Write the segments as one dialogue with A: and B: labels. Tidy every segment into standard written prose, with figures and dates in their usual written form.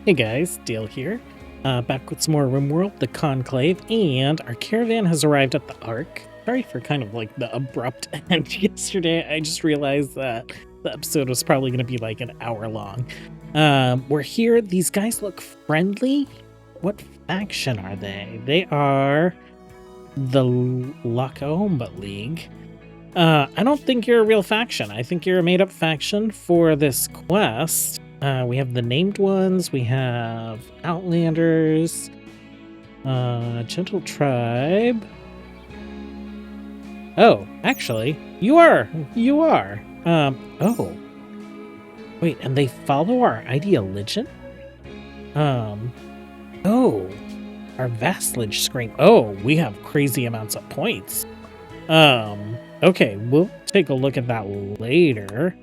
A: Hey guys, Dale here. Back with some more RimWorld, the Conclave, and our caravan has arrived at the Ark. Sorry for kind of like the abrupt end yesterday. I just realized that the episode was probably going to be like an hour long. We're here. These guys look friendly. What faction are they? They are the Lacomba League. I don't think you're a real faction. I think you're a made-up faction for this quest. We have the named ones, we have Outlanders, Gentle Tribe. Oh, actually, you are. Oh. Wait, and they follow our ideologion? Oh, our vassalage screen. Oh, we have crazy amounts of points. Okay, we'll take a look at that later.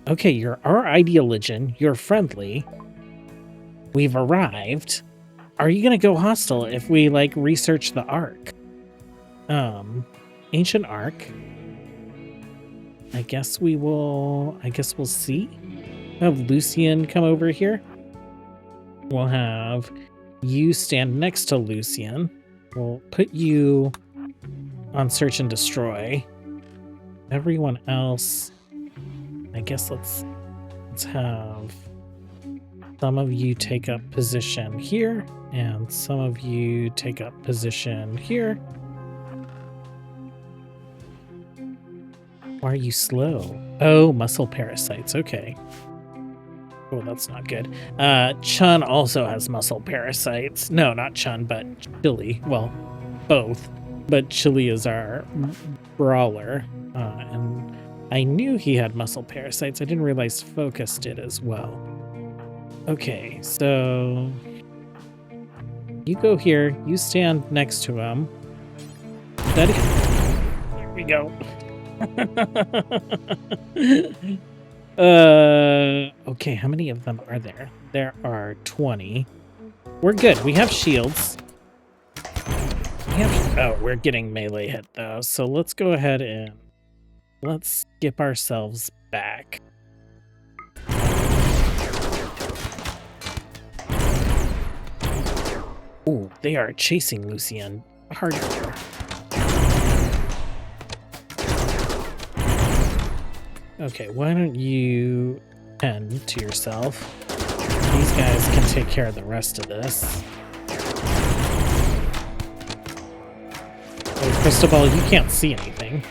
A: Okay, you're our ideologian. You're friendly. We've arrived. Are you gonna go hostile if we like research the Ark? Ancient Ark. I guess we'll see. We'll have Lucien come over here. We'll have you stand next to Lucien. We'll put you on search and destroy. Everyone else, I guess let's have some of you take up position here, and some of you take up position here. Why are you slow? Oh, muscle parasites. Okay. Oh, that's not good. Chun also has muscle parasites. No, not Chun, but Chili. Well, both. But Chili is our brawler, and I knew he had muscle parasites. I didn't realize Focus did as well. Okay, so you go here. You stand next to him. There we go. Okay, how many of them are there? There are 20. We're good. We have shields. Oh, we're getting melee hit though. So let's go ahead and let's skip ourselves back. Ooh, they are chasing Lucien harder. Okay, why don't you tend to yourself? These guys can take care of the rest of this. Oh, Cristobal, you can't see anything.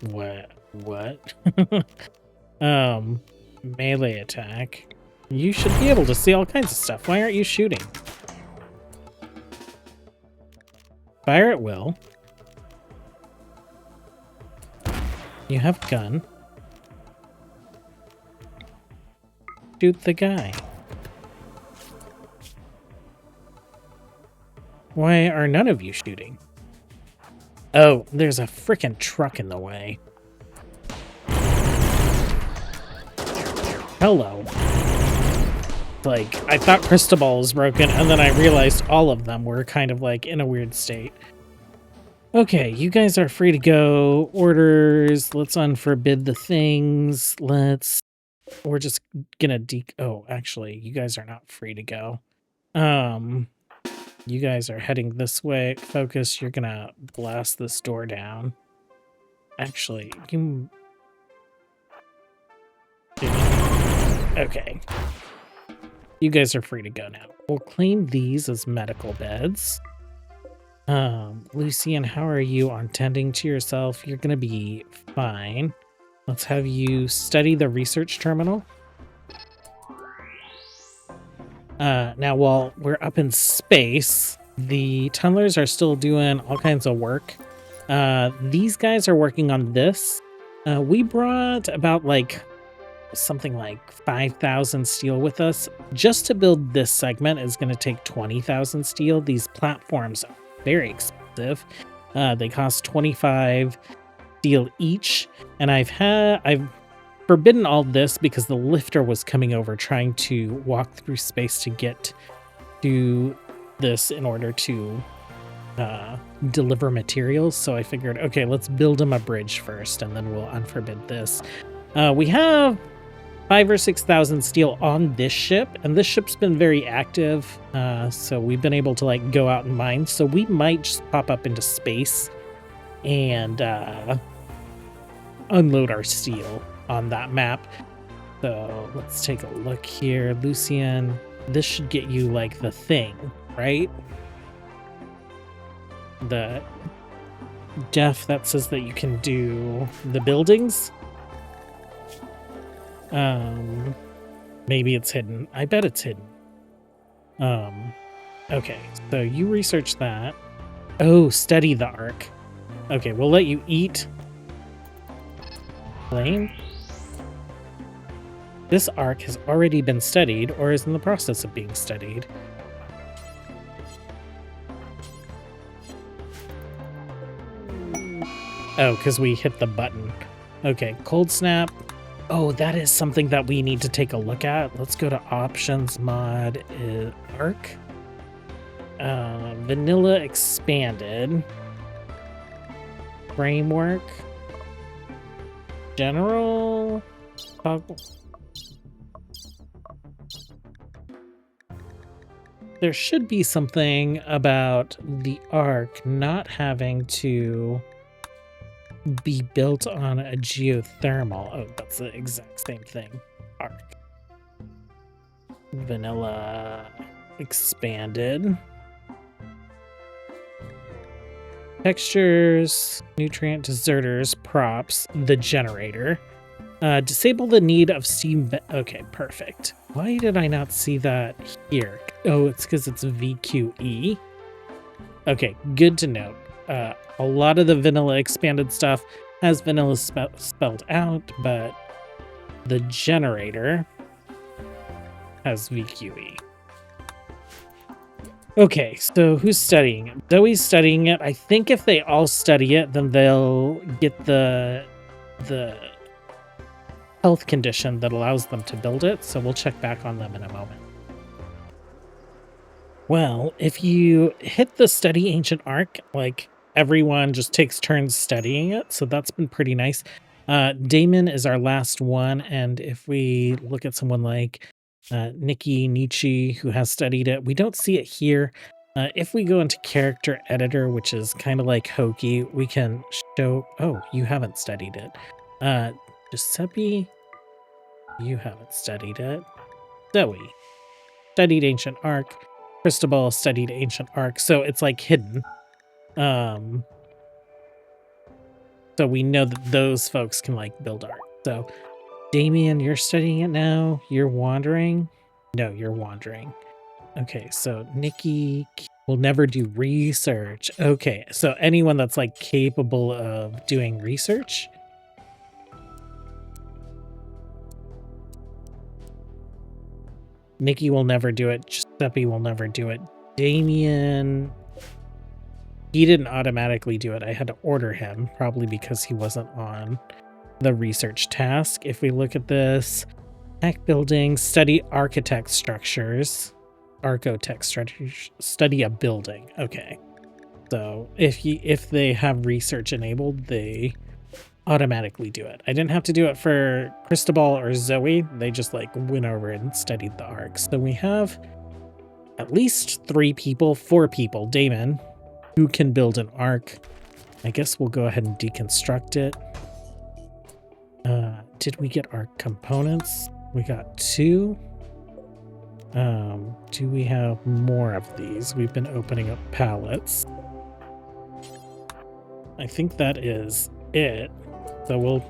A: What? Melee attack. You should be able to see all kinds of stuff. Why aren't you shooting? Fire at will. You have gun. Shoot the guy. Why are none of you shooting? Oh, there's a frickin' truck in the way. Hello. Like, I thought Cristobal was broken, and then I realized all of them were kind of like in a weird state. Okay, you guys are free to go. Orders. Let's unforbid the things. We're just gonna oh, actually, you guys are not free to go. You guys are heading this way. Focus, you're gonna blast this door down. Actually, you... Okay. You guys are free to go now. We'll claim these as medical beds. Lucien, how are you on tending to yourself? You're gonna be fine. Let's have you study the research terminal. Now, while we're up in space, the tunnelers are still doing all kinds of work. These guys are working on this. We brought about something like 5,000 steel with us. Just to build this segment is going to take 20,000 steel. These platforms are very expensive. They cost 25 steel each, and I've forbidden all this because the lifter was coming over trying to walk through space to get to this in order to deliver materials. So I figured, okay, let's build him a bridge first and then we'll unforbid this. We have 5 or 6,000 steel on this ship, and this ship's been very active, so we've been able to like go out and mine. So we might just pop up into space and unload our steel on that map. So let's take a look here. Lucien, this should get you like the thing, right? The def that says that you can do the buildings. Maybe it's hidden. I bet it's hidden. Okay, so you research that. Oh, study the arc. Okay, we'll let you eat. Plane. This arc has already been studied or is in the process of being studied. Oh, because we hit the button. Okay, cold snap. Oh, that is something that we need to take a look at. Let's go to options, mod, arc. Vanilla expanded. Framework. General. Toggle. There should be something about the arc not having to be built on a geothermal. Oh, that's the exact same thing. Arc. Vanilla expanded. Textures, nutrient deserters, props, the generator. Disable the need of steam. Okay, perfect. Why did I not see that here? Oh, it's because it's VQE. Okay, good to know. A lot of the vanilla expanded stuff has vanilla spelled out, but the generator has VQE. Okay, so who's studying it? Zoe's studying it. I think if they all study it, then they'll get the health condition that allows them to build it, so we'll check back on them in a moment. Well, if you hit the study ancient arc, like everyone just takes turns studying it, so that's been pretty nice. Damon is our last one, and if we look at someone like Nikki Nietzsche, who has studied it, we don't see it here. If we go into character editor, which is kind of like hokey, we can show, oh, you haven't studied it. Giuseppe, you haven't studied it. Zoe, studied ancient arc. Cristobal studied ancient arc, so it's like hidden. So we know that those folks can like build arc. So Damien, you're studying it now. You're wandering. No, you're wandering. Okay, so Nikki will never do research. Okay, so anyone that's like capable of doing research. Nikki will never do it. Giuseppe will never do it. Damien, he didn't automatically do it. I had to order him, probably because he wasn't on the research task. If we look at this, tech building, study architect structures, architect structures, study a building. Okay, so if they have research enabled, they automatically do it. I didn't have to do it for Cristobal or Zoe. They just like went over and studied the arcs. So we have at least 4 people, Damon, who can build an arc. I guess we'll go ahead and deconstruct it. Did we get arc components? We got 2. Do we have more of these? We've been opening up pallets. I think that is it. So we'll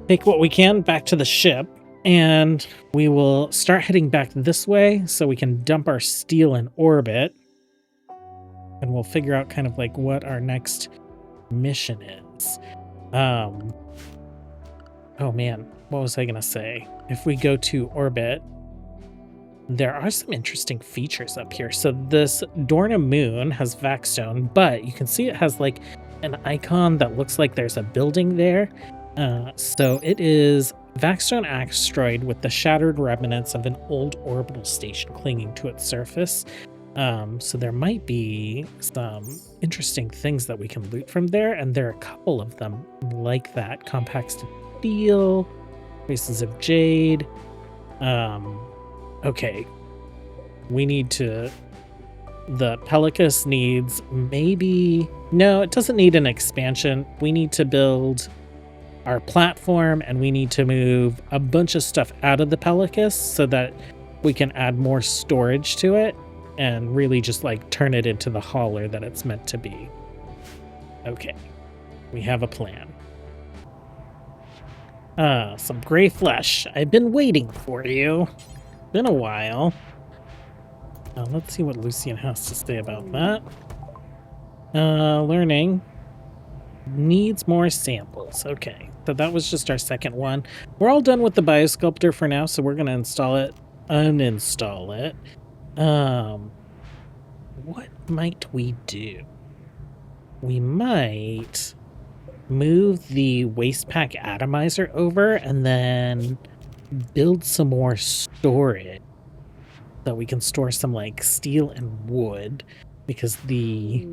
A: take what we can back to the ship, and we will start heading back this way so we can dump our steel in orbit, and we'll figure out kind of like what our next mission is. Oh man, what was I gonna say? If we go to orbit, there are some interesting features up here. So this Dorna moon has Vaxstone, but you can see it has like an icon that looks like there's a building there. So it is Vaxstone asteroid with the shattered remnants of an old orbital station clinging to its surface. So there might be some interesting things that we can loot from there, and there are a couple of them like that. Compact steel, Traces of jade. Okay. We need to... The Pelicus needs maybe... No, it doesn't need an expansion. We need to build our platform, and we need to move a bunch of stuff out of the Pelicus so that we can add more storage to it and really just like turn it into the hauler that it's meant to be. Okay, we have a plan. Some gray flesh. I've been waiting for you. Been a while. Let's see what Lucien has to say about that. Learning. Needs more samples. Okay, so that was just our second one. We're all done with the biosculptor for now, so we're going to install it, uninstall it. What might we do? We might move the waste pack atomizer over and then build some more storage so we can store some like steel and wood, because the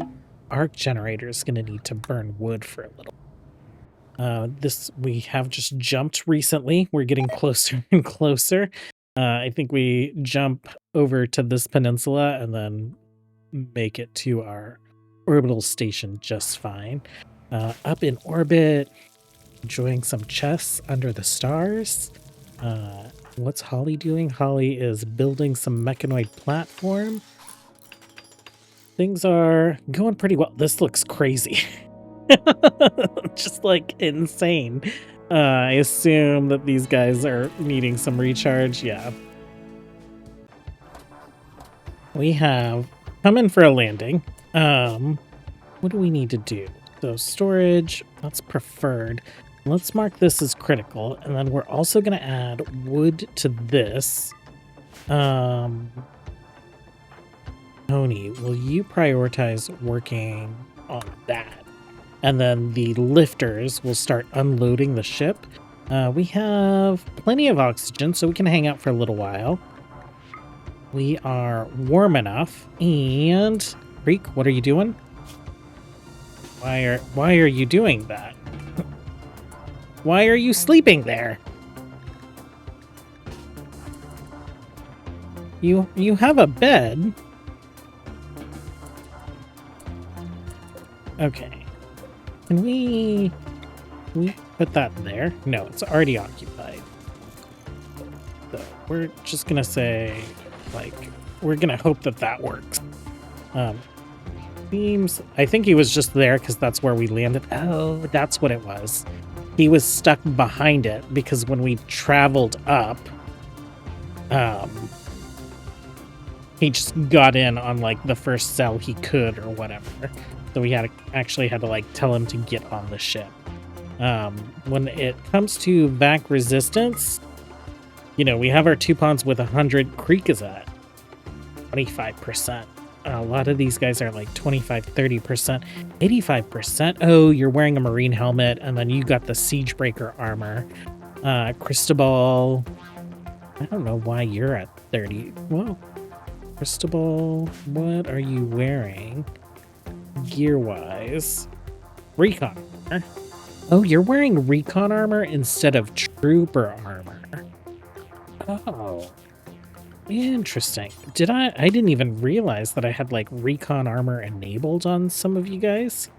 A: arc generator is going to need to burn wood for a little. This we have just jumped recently. We're getting closer and closer. I think we jump over to this peninsula and then make it to our orbital station just fine. Up in orbit, enjoying some chests under the stars. What's Holly doing? Holly is building some mechanoid platform. Things are going pretty well. This looks crazy. Just like insane. I assume that these guys are needing some recharge. Yeah. We have come in for a landing. What do we need to do? So storage, that's preferred. Let's mark this as critical, and then we're also going to add wood to this. Tony, will you prioritize working on that? And then the lifters will start unloading the ship. We have plenty of oxygen, so we can hang out for a little while. We are warm enough. And Creek, what are you doing? Why are you doing that? Why are you sleeping there? You have a bed. Okay. Can we put that there? No, it's already occupied. So we're just gonna say, like, we're gonna hope that that works. Seems, I think he was just there because that's where we landed. Oh, that's what it was. He was stuck behind it because when we traveled up, he just got in on like the first cell he could or whatever. So we actually had to like tell him to get on the ship. When it comes to vac resistance, you know, we have our 2 ponds with 100. Creek is at 25%. A lot of these guys are like 25, 30%, 85%. Oh, you're wearing a marine helmet, and then you got the siege breaker armor. Cristobal, I don't know why you're at 30. Well, Cristobal, what are you wearing gear-wise? Recon armor. Oh, you're wearing recon armor instead of trooper armor. Oh. Interesting. I didn't even realize that I had like recon armor enabled on some of you guys.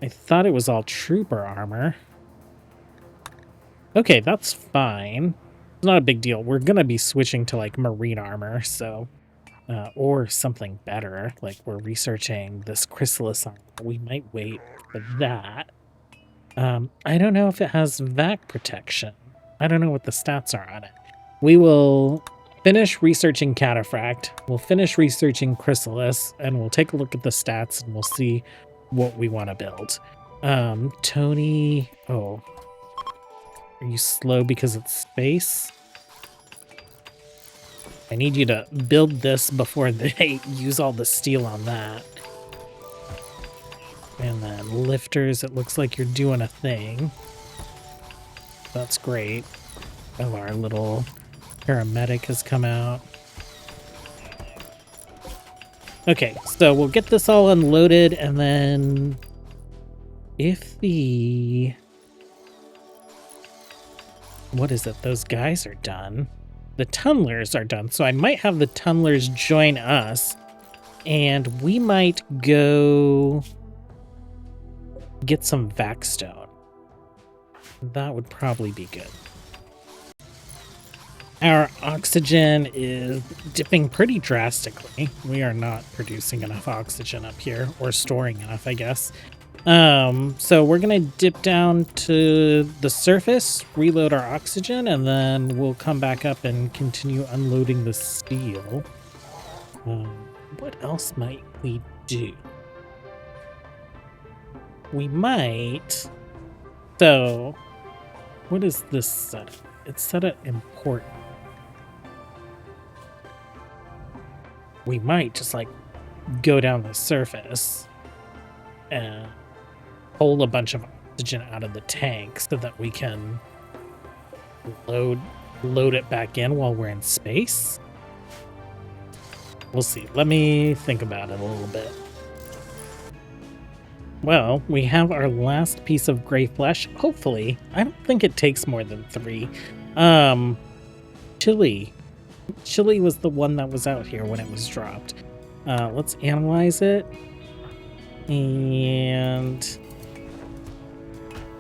A: I thought it was all trooper armor. Okay, that's fine. It's not a big deal. We're gonna be switching to like marine armor, so or something better. Like we're researching this chrysalis armor. We might wait for that. I don't know if it has vac protection. I don't know what the stats are on it. We will finish researching Cataphract, we'll finish researching Chrysalis, and we'll take a look at the stats and we'll see what we want to build. Tony, oh, are you slow because it's space? I need you to build this before they use all the steel on that. And then lifters, it looks like you're doing a thing. That's great. Oh, our little paramedic has come out. Okay, so we'll get this all unloaded, and then if the what is it? Those guys are done. The tunnelers are done. So I might have the tunnelers join us, and we might go get some Vaxstone. That would probably be good. Our oxygen is dipping pretty drastically. We are not producing enough oxygen up here, or storing enough, I guess. So we're gonna dip down to the surface, reload our oxygen, and then we'll come back up and continue unloading the steel. What else might we do? We might... So, what is this setup? It's set at important. We might just like go down the surface and pull a bunch of oxygen out of the tank so that we can load it back in while we're in space. We'll see. Let me think about it a little bit. Well, we have our last piece of gray flesh. Hopefully. I don't think it takes more than 3. Chili. Chili was the one that was out here when it was dropped. Let's analyze it. And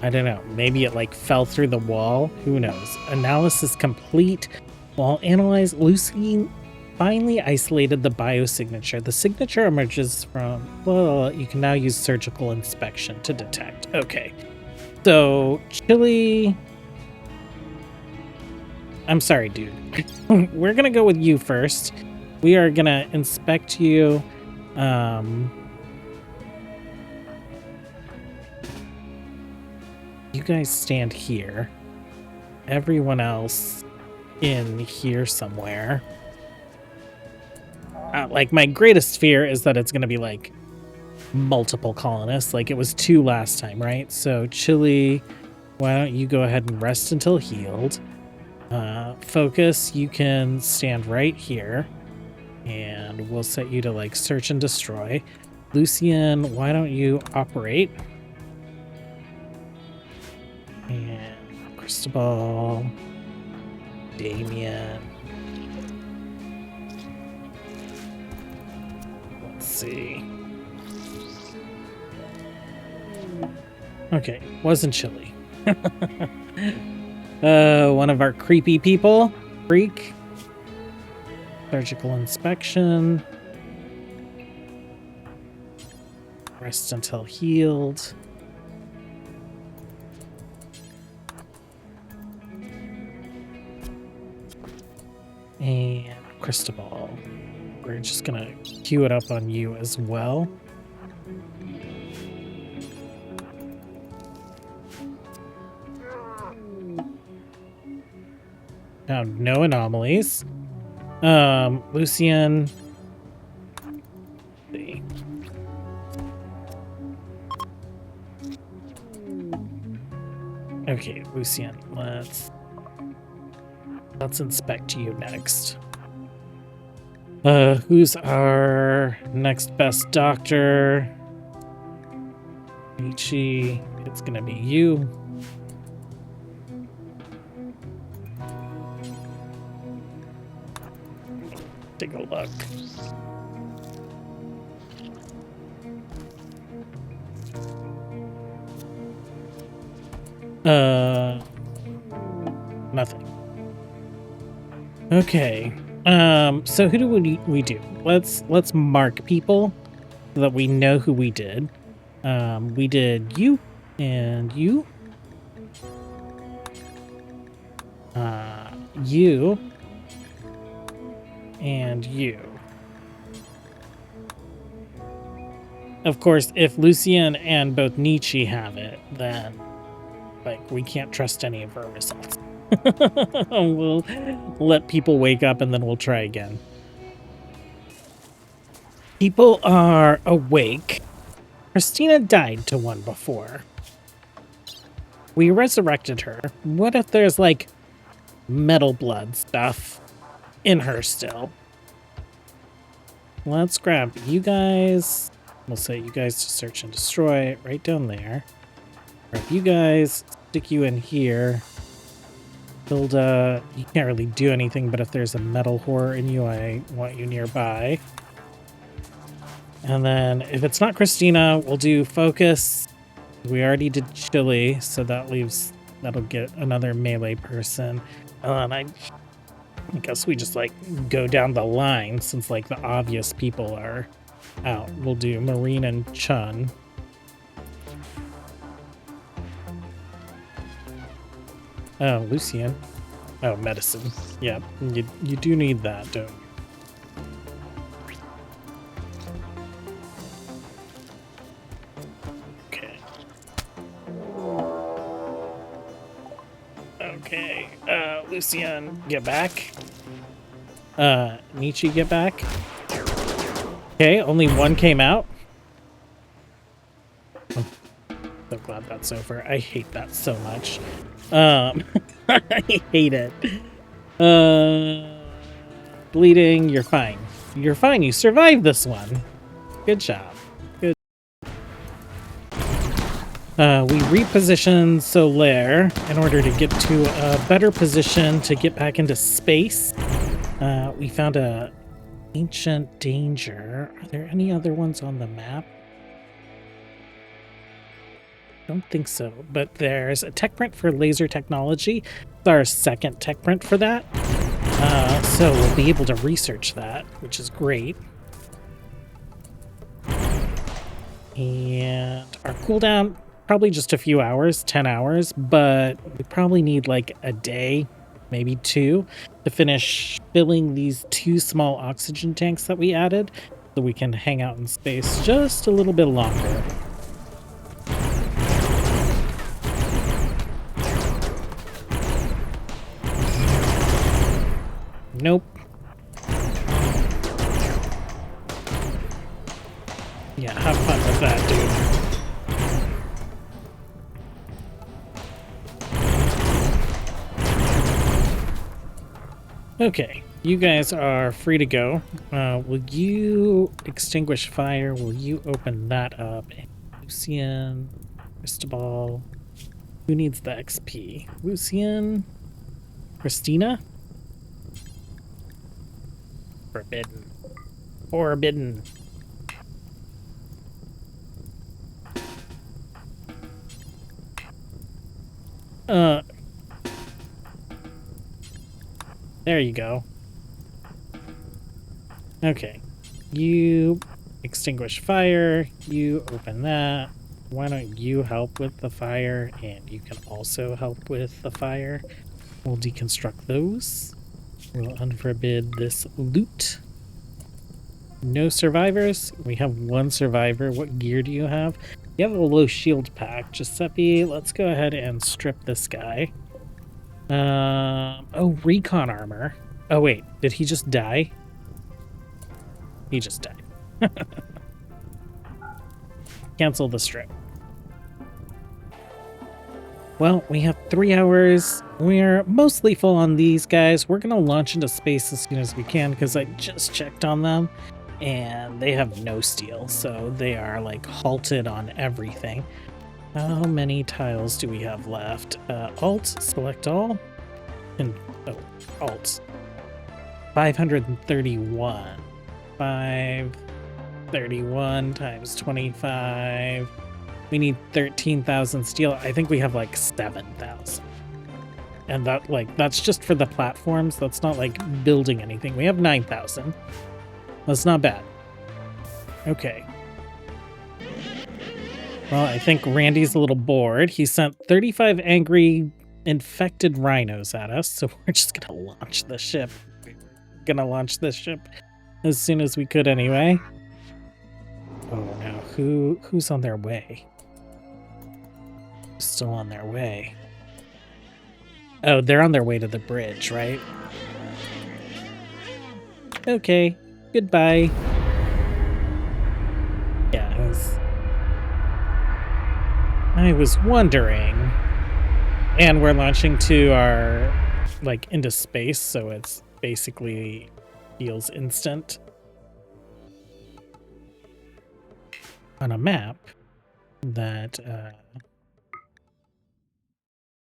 A: I don't know. Maybe it like fell through the wall. Who knows? Analysis complete. While analyzed, Lucien finally isolated the biosignature. The signature emerges from, well, you can now use surgical inspection to detect. Okay. So, Chili... I'm sorry, dude. We're gonna go with you first. We are gonna inspect you. You guys stand here. Everyone else in here somewhere. Like, my greatest fear is that it's gonna be like multiple colonists. Like it was 2 last time, right? So, Chili, why don't you go ahead and rest until healed? Focus, you can stand right here, and we'll set you to like search and destroy. Lucien, why don't you operate? And Cristobal, Damien. Let's see. Okay, wasn't Chili. One of our creepy people. Freak. Surgical inspection. Rest until healed. And Cristobal. We're just gonna queue it up on you as well. Now, no anomalies. Lucien. Let's see. Okay, Lucien, let's inspect you next. Who's our next best doctor? Ichi, it's gonna be you. Take a look. Nothing. Okay. So who do we do? Let's mark people so that we know who we did. We did you and you. You. And you. Of course, if Lucien and both Nietzsche have it, then like we can't trust any of our results. We'll let people wake up and then we'll try again. People are awake. Christina died to one before. We resurrected her. What if there's like metal blood stuff in her still? Let's grab you guys. We'll set you guys to search and destroy right down there. Grab you guys, stick you in here. Hilda, you can't really do anything, but if there's a metal horror in you, I want you nearby. And then if it's not Christina, we'll do focus. We already did Chili, so that'll get another melee person. And I guess we just like go down the line since like the obvious people are out. We'll do Marine and Chun. Oh, Lucien. Oh, medicine. Yeah, you do need that, don't you? Okay. Okay. Lucien, get back. Nietzsche, get back. Okay, only one came out. I'm so glad that's over. I hate that so much. I hate it. Bleeding, you're fine. You're fine, you survived this one. Good job. Good. We repositioned Solaire in order to get to a better position to get back into space. We found a ancient danger. Are there any other ones on the map? Don't think so, but there's a tech print for laser technology. It's our second tech print for that. So we'll be able to research that, which is great. And our cooldown, probably just a few hours, 10 hours, but we probably need like a day, maybe 2, to finish filling these 2 small oxygen tanks that we added so we can hang out in space just a little bit longer. Nope. Yeah, have fun with that, dude. Okay, you guys are free to go. Will you extinguish fire? Will you open that up? Lucien, Cristobal. Who needs the XP? Lucien? Christina? Forbidden. Forbidden. There you go. Okay. You extinguish fire. You open that. Why don't you help with the fire? And you can also help with the fire. We'll deconstruct those. We'll unforbid this loot. No survivors. We have 1 survivor. What gear do you have? You have a low shield pack. Giuseppe, let's go ahead and strip this guy. Oh, recon armor. Oh, wait. Did he just die? He just died. Cancel the strip. Well, we have 3 hours. We're mostly full on these guys. We're going to launch into space as soon as we can because I just checked on them and they have no steel. So they are like halted on everything. How many tiles do we have left? Alt, select all. And Alt. 531. 531 times 25. We need 13,000 steel. I think we have like 7,000. And that's just for the platforms. That's not like building anything. We have 9,000. That's not bad. Okay. Well, I think Randy's a little bored. He sent 35 angry infected rhinos at us, so we're just gonna launch the ship. We're gonna launch this ship as soon as we could anyway. Oh no, who's on their way? Still on their way. Oh, they're on their way to the bridge, right? Okay, goodbye. Yeah, I was wondering. And we're launching to our, into space, so it's basically feels instant. On a map that,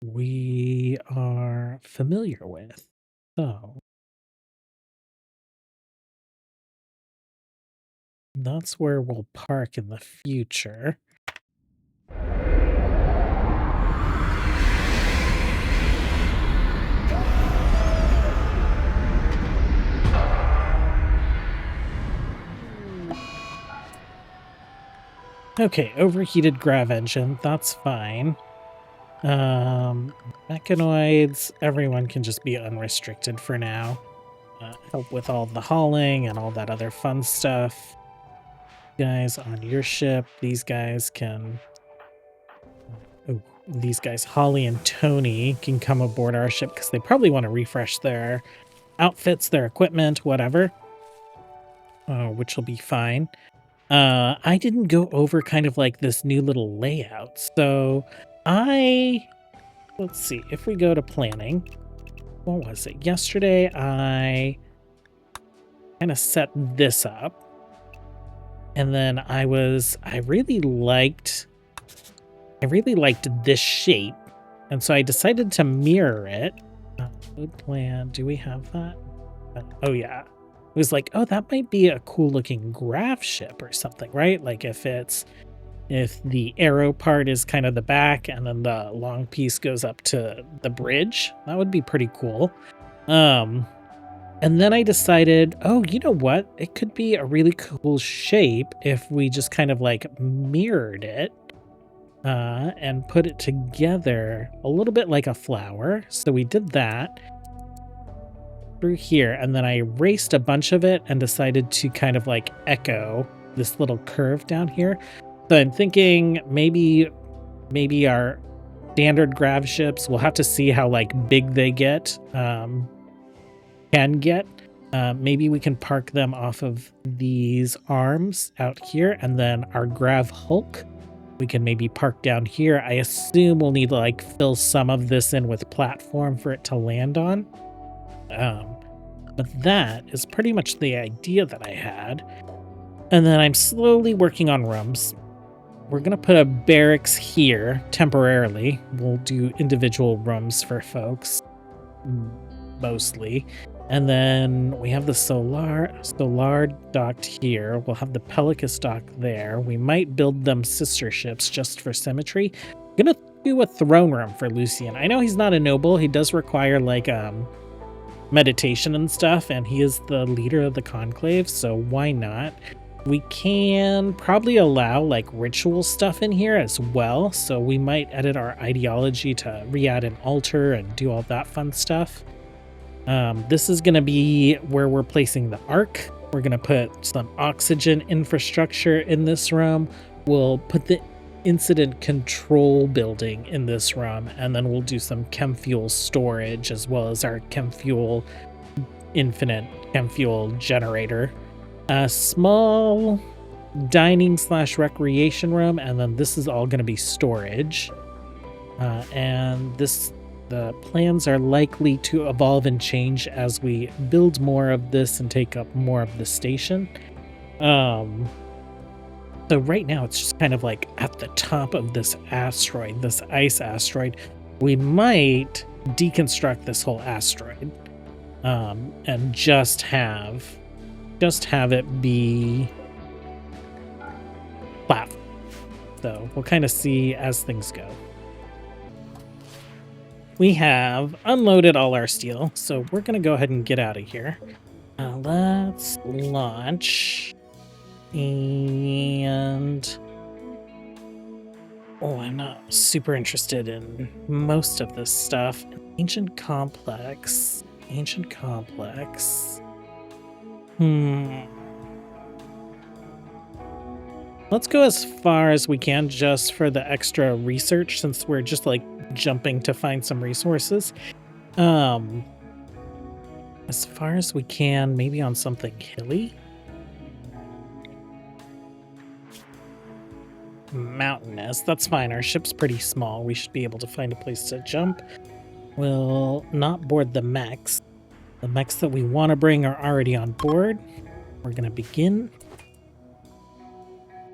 A: we are familiar with. So that's where we'll park in the future. Okay, overheated grav engine, that's fine. Mechanoids, everyone can just be unrestricted for now. Help with all the hauling and all that other fun stuff. Guys on your ship, these guys can... Oh, these guys, Holly and Tony, can come aboard our ship because they probably want to refresh their outfits, their equipment, whatever. Which will be fine. I didn't go over kind of like this new little layout. So let's see, if we go to planning, what was it? Yesterday, I kind of set this up. And then I really liked this shape. And so I decided to mirror it. Food plan, do we have that? Oh yeah. It was like, oh, that might be a cool looking grav ship or something, right? Like if the arrow part is kind of the back and then the long piece goes up to the bridge, that would be pretty cool. And then I decided, oh, you know what? It could be a really cool shape if we just kind of like mirrored it and put it together a little bit like a flower. So we did that through here, and then I erased a bunch of it and decided to kind of like echo this little curve down here. So I'm thinking maybe our standard grav ships, we'll have to see how like big they get. Maybe we can park them off of these arms out here, and then our grav hulk we can maybe park down here. I assume we'll need to like fill some of this in with platform for it to land on. But that is pretty much the idea that I had. And then I'm slowly working on rooms. We're going to put a barracks here temporarily. We'll do individual rooms for folks, mostly. And then we have the Solar docked here. We'll have the Pelicus dock there. We might build them sister ships just for symmetry. I'm going to do a throne room for Lucien. I know he's not a noble. He does require like meditation and stuff, and he is the leader of the Conclave, so why not? We can probably allow like ritual stuff in here as well, so we might edit our ideology to re-add an altar and do all that fun stuff. This is going to be where we're placing the Ark. We're going to put some oxygen infrastructure in this room. We'll put the incident control building in this room, and then we'll do some chem fuel storage as well as our infinite chem fuel generator. A small dining / recreation room, and then this is all going to be storage. The plans are likely to evolve and change as we build more of this and take up more of the station. So right now it's just kind of like at the top of this asteroid, this ice asteroid. We might deconstruct this whole asteroid and just have it be platform. So we'll kind of see as things go. We have unloaded all our steel, so we're going to go ahead and get out of here. Let's launch. And I'm not super interested in most of this stuff. Ancient complex. Let's go as far as we can just for the extra research, since we're just like jumping to find some resources. As far as we can, maybe on something hilly. Mountainous, that's fine. Our ship's pretty small. We should be able to find a place to jump. We'll not board the mechs. The mechs that we want to bring are already on board. We're going to begin.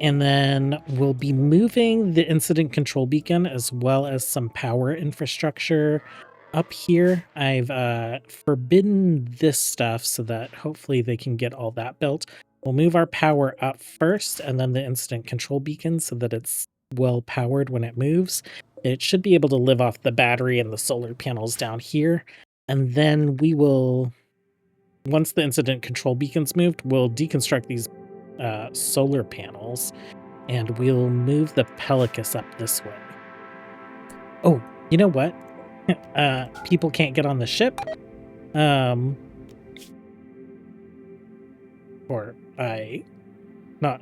A: And then we'll be moving the incident control beacon as well as some power infrastructure up here. I've forbidden this stuff so that hopefully they can get all that built. We'll move our power up first and then the incident control beacon so that it's well powered when it moves. It should be able to live off the battery and the solar panels down here. And then we will, once the incident control beacon's moved, we'll deconstruct these solar panels and we'll move the Pelicus up this way. Oh, you know what? People can't get on the ship.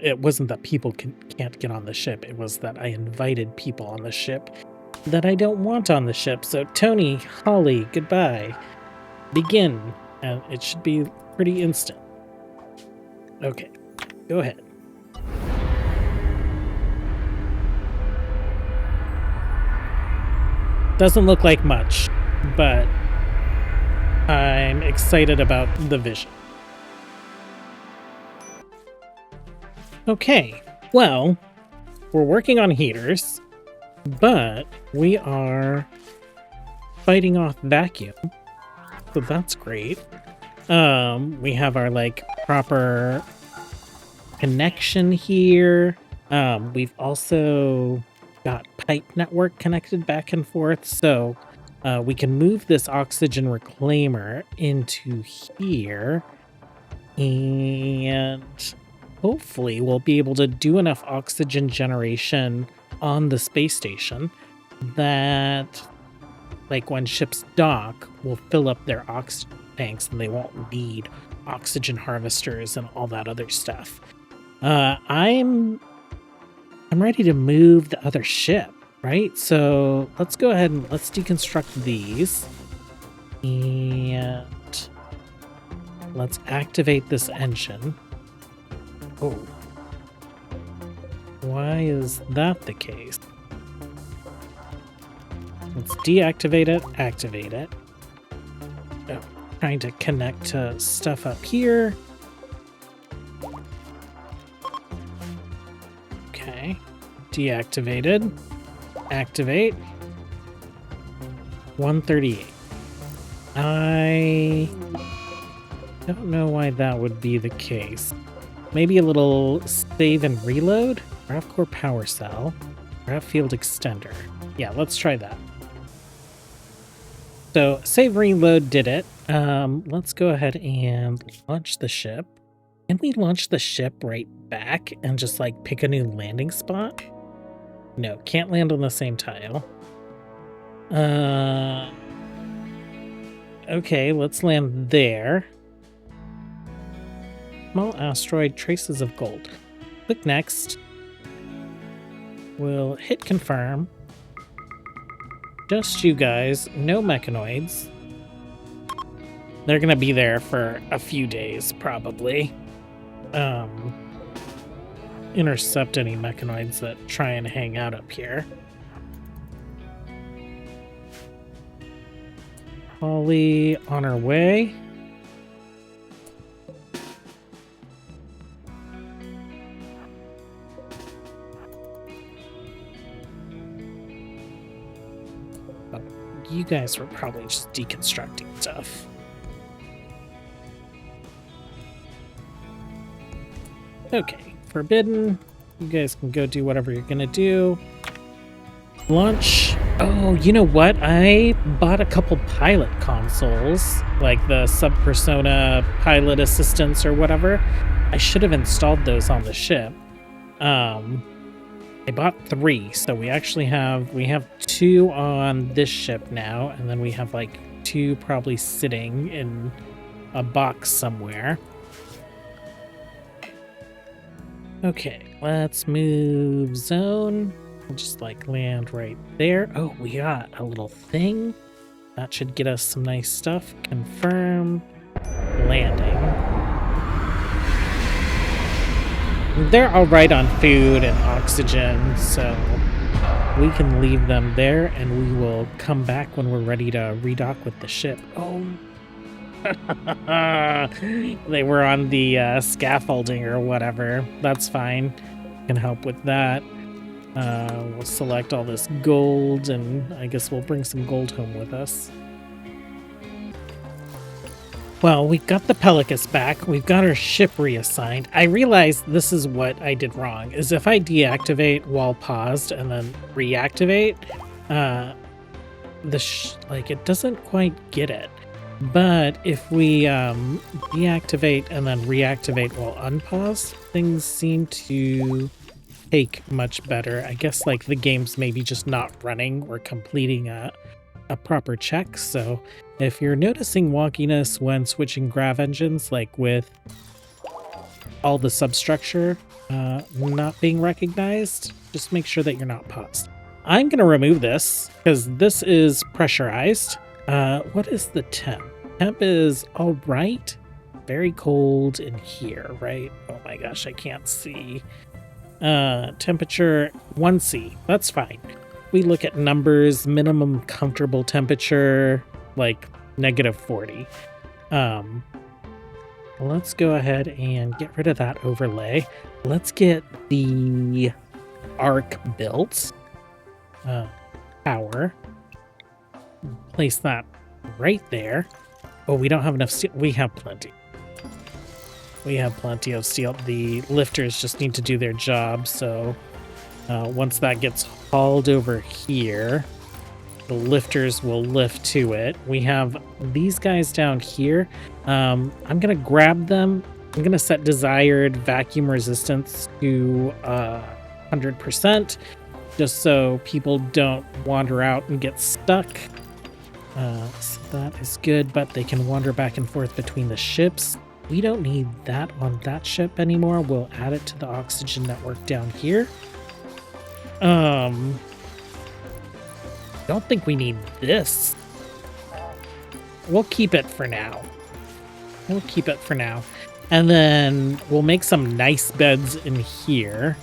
A: It wasn't that people can't get on the ship. It was that I invited people on the ship that I don't want on the ship. So Tony, Holly, goodbye. Begin. And it should be pretty instant. Okay, go ahead. Doesn't look like much, but I'm excited about the vision. Okay, well, we're working on heaters, but we are fighting off vacuum, so that's great. We have our proper connection here. We've also got pipe network connected back and forth, so we can move this oxygen reclaimer into here, and hopefully we'll be able to do enough oxygen generation on the space station that when ships dock, we'll fill up their oxygen tanks and they won't need oxygen harvesters and all that other stuff. I'm ready to move the other ship, right? So let's go ahead and let's deconstruct these. And let's activate this engine. Oh. Why is that the case? Let's deactivate it, activate it. Oh, trying to connect to stuff up here. Okay. Deactivated. Activate. 138. I don't know why that would be the case. Maybe a little save and reload? RF core power cell. RF field extender. Yeah, let's try that. So save reload did it. Let's go ahead and launch the ship. Can we launch the ship right back and just pick a new landing spot? No, can't land on the same tile. Okay, let's land there. Small asteroid, traces of gold. Click next. We'll hit confirm. Just you guys, no mechanoids. They're gonna be there for a few days, probably. Intercept any mechanoids that try and hang out up here. Holly on her way. You guys were probably just deconstructing stuff. Okay, forbidden. You guys can go do whatever you're gonna do. Launch. Oh, you know what? I bought a couple pilot consoles, like the Sub-Persona pilot assistants or whatever. I should have installed those on the ship. I bought 3, so we have 2 on this ship now, and then we have 2 probably sitting in a box somewhere. Okay, let's move zone. We'll just land right there. Oh, we got a little thing. That should get us some nice stuff. Confirm landing. They're all right on food and oxygen, so we can leave them there and we will come back when we're ready to redock with the ship. Oh, they were on the scaffolding or whatever. That's fine. can help with that. We'll select all this gold, and I guess we'll bring some gold home with us. Well, we've got the Pelicus back. We've got our ship reassigned. I realized this is what I did wrong, is if I deactivate while paused and then reactivate, it doesn't quite get it. But if we deactivate and then reactivate while unpaused, things seem to take much better. I guess like the game's maybe just not running or completing a proper check. So if you're noticing wonkiness when switching grav engines, like with all the substructure not being recognized, just make sure that you're not paused. I'm going to remove this because this is pressurized. What is the temp? Temp is all right. Very cold in here, right? Oh my gosh, I can't see. Temperature 1C. That's fine. We look at numbers, minimum comfortable temperature, like -40. Let's go ahead and get rid of that overlay. Let's get the arc built. Power. Place that right there. Oh, we don't have enough steel. We have plenty. We have plenty of steel. The lifters just need to do their job. So once that gets hauled over here, the lifters will lift to it. We have these guys down here. I'm going to grab them. I'm going to set desired vacuum resistance to 100%, just so people don't wander out and get stuck. So that is good, but they can wander back and forth between the ships. We don't need that on that ship anymore. We'll add it to the oxygen network down here. Don't think we need this. We'll keep it for now. We'll keep it for now. And then we'll make some nice beds in here.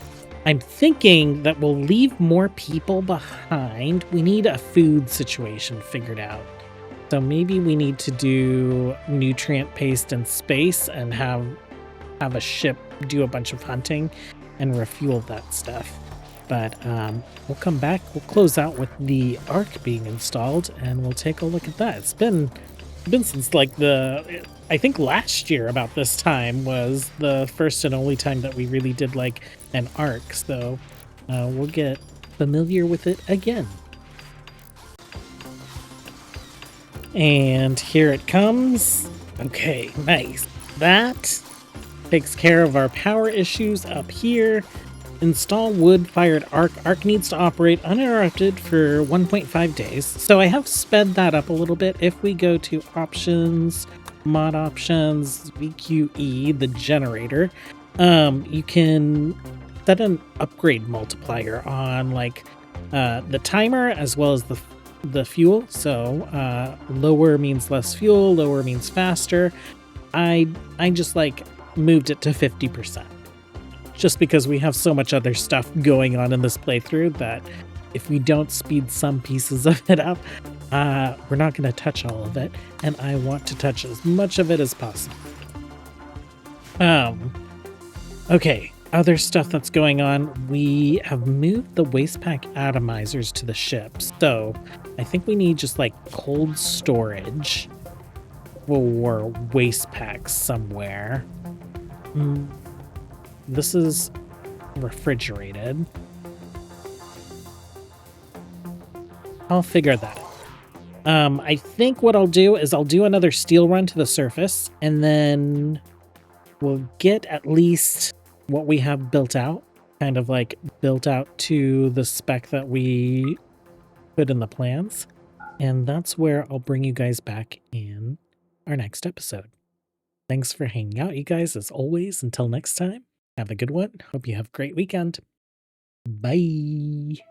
A: I'm thinking that we'll leave more people behind. We need a food situation figured out. So maybe we need to do nutrient paste in space and have a ship do a bunch of hunting and refuel that stuff. But we'll come back. We'll close out with the arc being installed, and we'll take a look at that. It's been since like I think last year about this time was the first and only time that we really did like an arc. So we'll get familiar with it again. And here it comes. Okay, nice. That takes care of our power issues up here. Install wood-fired arc. Arc needs to operate uninterrupted for 1.5 days. So I have sped that up a little bit. If we go to options, mod options, VQE, the generator, you can set an upgrade multiplier on like the timer as well as the fuel. So lower means less fuel, lower means faster. I just like moved it to 50%. Just because we have so much other stuff going on in this playthrough that if we don't speed some pieces of it up, we're not going to touch all of it, and I want to touch as much of it as possible. Okay, other stuff that's going on. We have moved the waste pack atomizers to the ship, so I think we need just like cold storage for waste packs somewhere. This is refrigerated. I'll figure that out. I think what I'll do is I'll do another steel run to the surface, and then we'll get at least what we have built out, kind of like built out to the spec that we put in the plans. And that's where I'll bring you guys back in our next episode. Thanks for hanging out, you guys, as always. Until next time. Have a good one. Hope you have a great weekend. Bye.